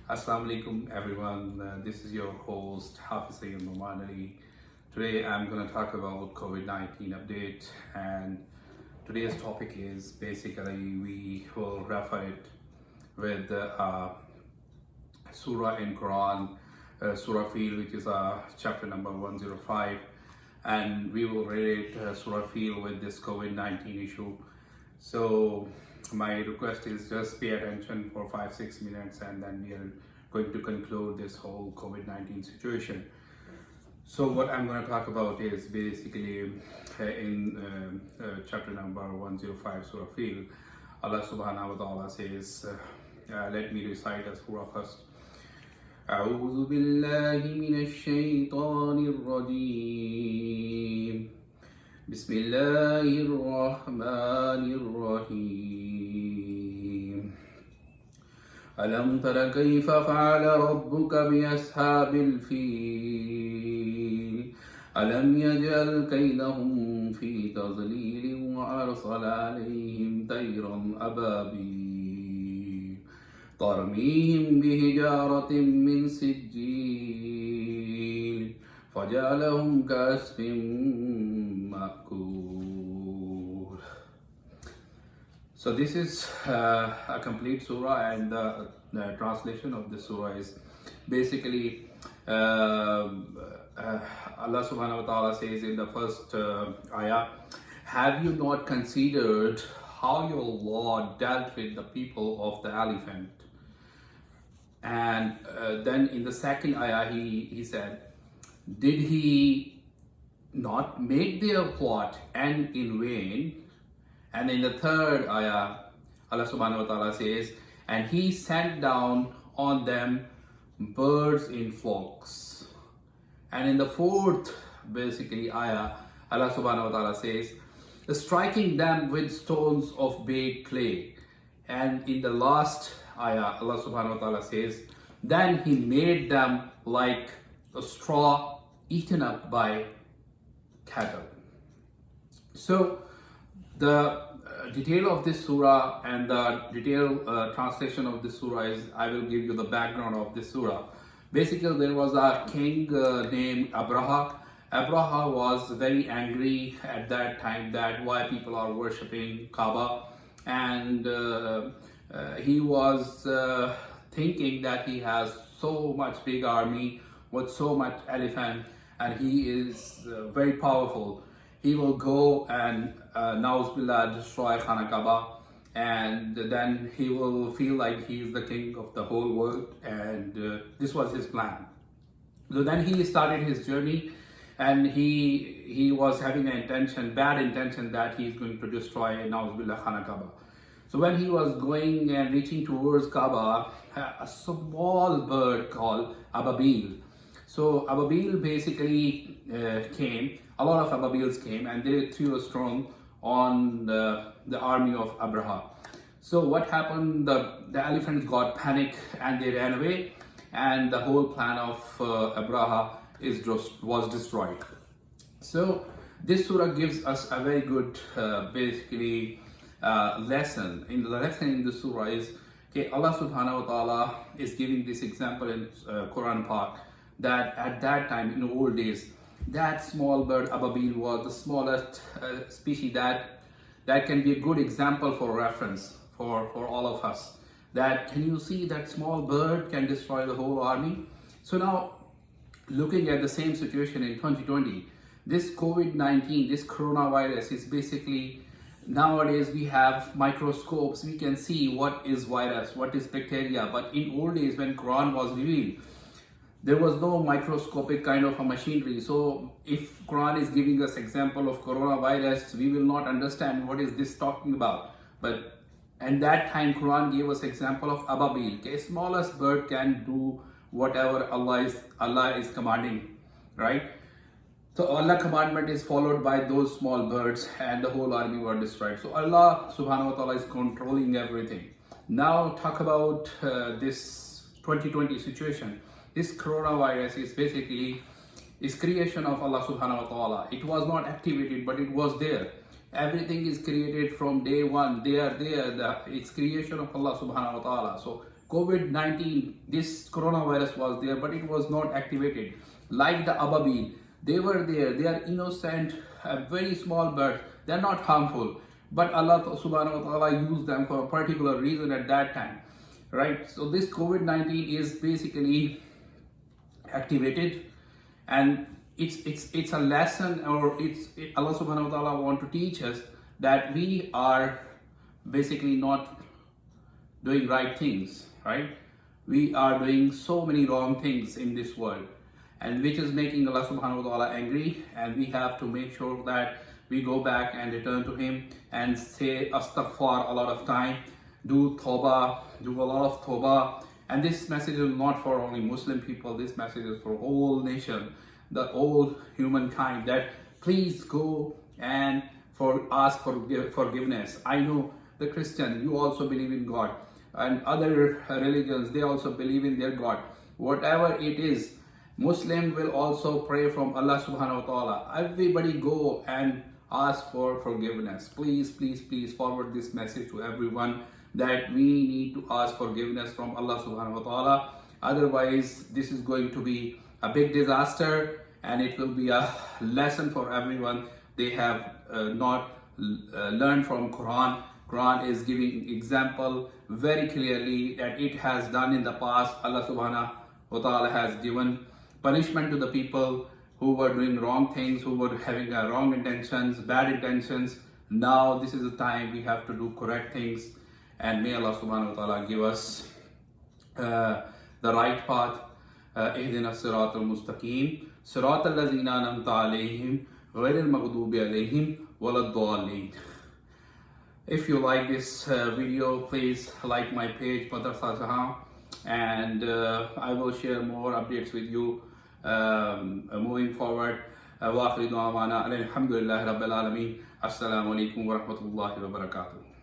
Assalamu alaikum everyone. This is your host Syed Nouman Ali. Today I'm going to talk about Covid-19 update, and today's topic is basically we will refer it with Surah in Quran, Surah Feel, which is chapter number 105, and we will relate Surah Feel with this Covid-19 issue. So my request is just pay attention for 5-6 minutes, and then we are going to conclude this whole COVID-19 situation. So what I'm going to talk about is basically in chapter number 105 Surah Fil, Allah subhanahu wa ta'ala says, let me recite the surah first. أعوذ بالله من الشيطان الرجيم بسم الله الرحمن الرحيم ألم تر كيف فعل ربك بأصحاب الفيل ألم يجعل كيدهم في تضليل وأرسل عليهم طيرا أبابيل ترميهم بحجارة من سجيل فجعلهم كعصف مأكول. So this is a complete surah, and the translation of the surah is basically Allah subhanahu wa ta'ala says in the first ayah, have you not considered how your Lord dealt with the people of the elephant? And then in the second ayah he said, did he not make their plot end in vain? And in the third ayah, Allah subhanahu wa ta'ala says, and he sent down on them birds in flocks. And in the fourth, basically, ayah, Allah subhanahu wa ta'ala says, striking them with stones of baked clay. And in the last ayah, Allah subhanahu wa ta'ala says, then he made them like a straw eaten up by cattle. So the detail of this surah and the detailed translation of this surah is, I will give you the background of this surah. Basically, there was a king named Abraha. Abraha was very angry at that time that why people are worshipping Kaaba, and he was thinking that he has so much big army with so much elephant, and he is very powerful. He will go and Nauz Billah destroy Khana Kaaba, and then he will feel like he is the king of the whole world, and this was his plan. So then he started his journey, and he was having an intention, bad intention, that he is going to destroy Nauz Billah Khana Kaaba. So when he was going and reaching towards Kaaba, a small bird called Ababil. So Ababil basically came. A lot of Ababils came, and they threw a stone on the army of Abraha. So what happened? The elephants got panic and they ran away, and the whole plan of Abraha was destroyed. So this surah gives us a very good basically lesson. In the lesson in the surah is, okay, Allah subhanahu wa ta'ala is giving this example in Quran Pak, that at that time, in the old days, that small bird Ababil was the smallest species that can be a good example for reference for all of us. That can you see that small bird can destroy the whole army? So now, looking at the same situation in 2020, this COVID-19, this coronavirus is basically, nowadays we have microscopes, we can see what is virus, what is bacteria. But in old days when Quran was revealed, there was no microscopic kind of a machinery. So if Quran is giving us example of coronavirus, we will not understand what is this talking about. But at that time, Quran gave us example of Ababil. Okay, smallest bird can do whatever Allah is commanding, right? So Allah commandment is followed by those small birds, and the whole army were destroyed. So Allah subhanahu wa ta'ala is controlling everything. Now talk about this 2020 situation. This coronavirus is basically creation of Allah subhanahu wa ta'ala. It was not activated, but it was there. Everything is created from day one. They are there. It's creation of Allah subhanahu wa ta'ala. So COVID-19, this coronavirus was there, but it was not activated. Like the ababil, they were there. They are innocent, very small birds. They are not harmful. But Allah subhanahu wa ta'ala used them for a particular reason at that time. Right? So this COVID-19 is basically activated, and it's a lesson, or Allah subhanahu wa ta'ala want to teach us that we are basically not doing right things, right? We are doing so many wrong things in this world, and which is making Allah subhanahu wa ta'ala angry, and we have to make sure that we go back and return to Him and say astaghfar a lot of time, do tawbah, do a lot of tawbah. And this message is not for only Muslim people, this message is for whole nation, the whole humankind, that please go and ask for forgiveness. I know the Christian, you also believe in God, and other religions, they also believe in their God. Whatever it is, Muslim will also pray from Allah subhanahu wa ta'ala. Everybody go and ask for forgiveness. Please, please, please forward this message to everyone, that we need to ask forgiveness from Allah subhanahu wa ta'ala. Otherwise, this is going to be a big disaster, and it will be a lesson for everyone. They have not learned from Quran. Quran is giving example very clearly that it has done in the past. Allah subhanahu wa ta'ala has given punishment to the people who were doing wrong things, who were having wrong intentions, bad intentions. Now this is the time we have to do correct things, and may Allah subhanahu wa ta'ala give us the right path. اهدنا الصراط المستقيم صراط الذين أنعمت عليهم غير المغضوب عليهم ولا الضالين. If you like this video, please like my page Madrasa Jahan, and I will share more updates with you moving forward. وآخر دعوانا الحمد لله رب العالمين. السلام عليكم ورحمة الله وبركاته.